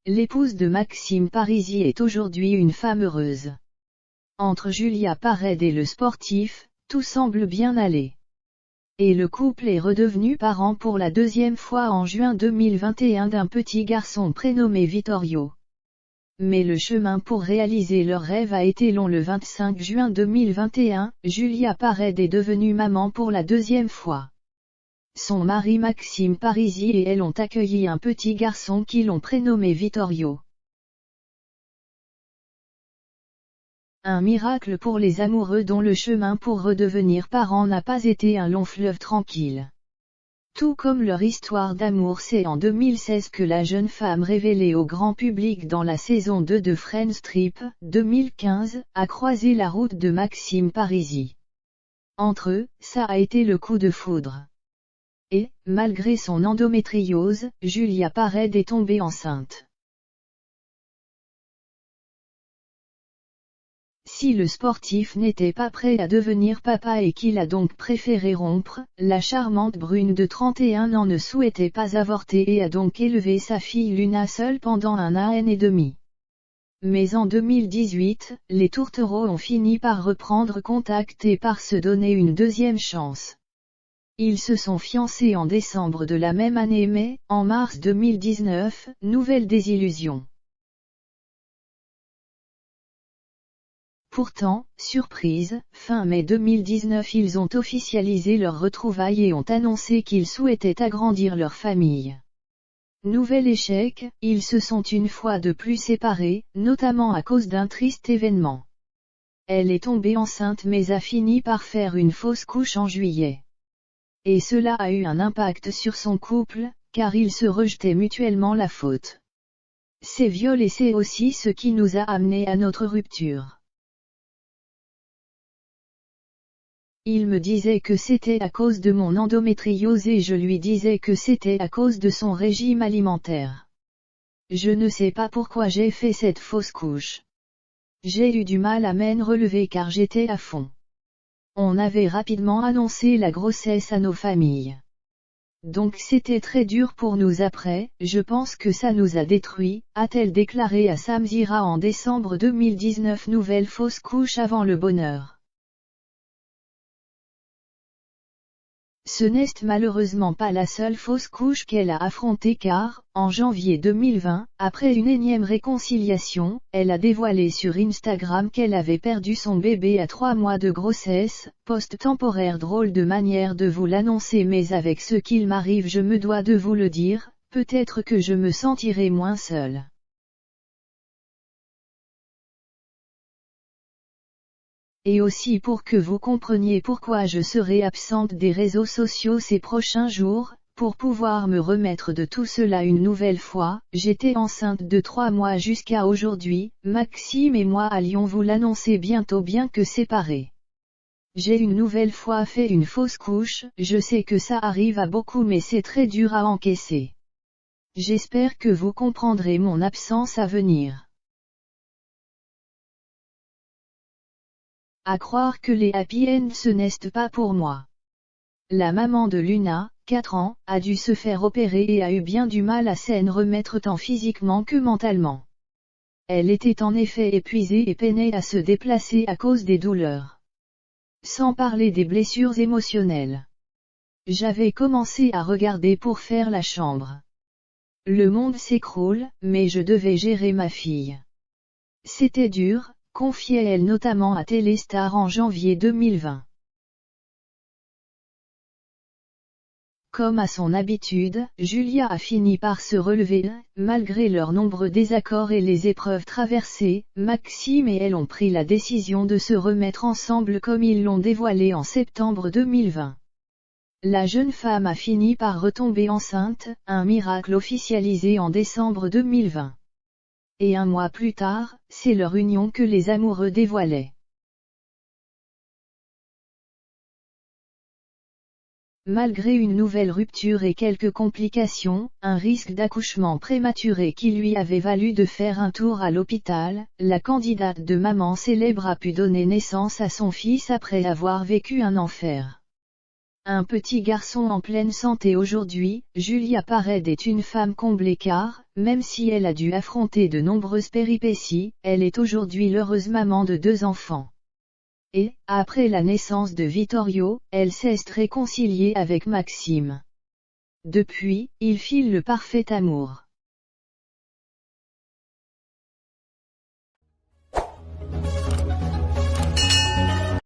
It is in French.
l'épouse de Maxime Parisi est aujourd'hui une femme heureuse. Entre Julia Parede et le sportif, tout semble bien aller. Et le couple est redevenu parent pour la deuxième fois en juin 2021 d'un petit garçon prénommé Vittorio. Mais le chemin pour réaliser leur rêve a été long. Le 25 juin 2021, Julia Parede est devenue maman pour la deuxième fois. Son mari Maxime Parisi et elle ont accueilli un petit garçon qu'ils ont prénommé Vittorio. Un miracle pour les amoureux dont le chemin pour redevenir parents n'a pas été un long fleuve tranquille. Tout comme leur histoire d'amour, c'est en 2016 que la jeune femme révélée au grand public dans la saison 2 de Friends Trip, 2015, a croisé la route de Maxime Parisi. Entre eux, ça a été le coup de foudre. Et, malgré son endométriose, Julia Parede est tombée enceinte. Si le sportif n'était pas prêt à devenir papa et qu'il a donc préféré rompre, la charmante brune de 31 ans ne souhaitait pas avorter et a donc élevé sa fille Luna seule pendant 1 an et demi. Mais en 2018, les tourtereaux ont fini par reprendre contact et par se donner une deuxième chance. Ils se sont fiancés en décembre de la même année mais, en mars 2019, nouvelle désillusion. Pourtant, surprise, fin mai 2019 ils ont officialisé leur retrouvaille et ont annoncé qu'ils souhaitaient agrandir leur famille. Nouvel échec, ils se sont une fois de plus séparés, notamment à cause d'un triste événement. Elle est tombée enceinte mais a fini par faire une fausse couche en juillet. Et cela a eu un impact sur son couple, car ils se rejetaient mutuellement la faute. Ces viols et c'est aussi ce qui nous a amenés à notre rupture. Il me disait que c'était à cause de mon endométriose et je lui disais que c'était à cause de son régime alimentaire. Je ne sais pas pourquoi j'ai fait cette fausse couche. J'ai eu du mal à m'en relever car j'étais à fond. On avait rapidement annoncé la grossesse à nos familles. Donc c'était très dur pour nous après, je pense que ça nous a détruits, a-t-elle déclaré à Samzira en décembre 2019. Nouvelle fausse couche avant le bonheur. Ce n'est malheureusement pas la seule fausse couche qu'elle a affrontée car, en janvier 2020, après une énième réconciliation, elle a dévoilé sur Instagram qu'elle avait perdu son bébé à 3 mois de grossesse, post temporaire. Drôle de manière de vous l'annoncer mais avec ce qu'il m'arrive je me dois de vous le dire, peut-être que je me sentirai moins seule. Et aussi pour que vous compreniez pourquoi je serai absente des réseaux sociaux ces prochains jours, pour pouvoir me remettre de tout cela une nouvelle fois. J'étais enceinte de 3 mois jusqu'à aujourd'hui, Maxime et moi allions vous l'annoncer bientôt bien que séparés. J'ai une nouvelle fois fait une fausse couche, je sais que ça arrive à beaucoup mais c'est très dur à encaisser. J'espère que vous comprendrez mon absence à venir. À croire que les happy ends ce n'est pas pour moi. La maman de Luna, 4 ans, a dû se faire opérer et a eu bien du mal à s'en remettre tant physiquement que mentalement. Elle était en effet épuisée et peinait à se déplacer à cause des douleurs. Sans parler des blessures émotionnelles. J'avais commencé à regarder pour faire la chambre. Le monde s'écroule, mais je devais gérer ma fille. C'était dur, confiait-elle notamment à Téléstar en janvier 2020. Comme à son habitude, Julia a fini par se relever, malgré leurs nombreux désaccords et les épreuves traversées. Maxime et elle ont pris la décision de se remettre ensemble comme ils l'ont dévoilé en septembre 2020. La jeune femme a fini par retomber enceinte, un miracle officialisé en décembre 2020. Et 1 mois plus tard, c'est leur union que les amoureux dévoilaient. Malgré une nouvelle rupture et quelques complications, un risque d'accouchement prématuré qui lui avait valu de faire un tour à l'hôpital, la candidate de Maman Célèbre a pu donner naissance à son fils après avoir vécu un enfer. Un petit garçon en pleine santé aujourd'hui, Julia Parede est une femme comblée car, même si elle a dû affronter de nombreuses péripéties, elle est aujourd'hui l'heureuse maman de 2 enfants. Et, après la naissance de Vittorio, elle s'est réconciliée avec Maxime. Depuis, ils filent le parfait amour.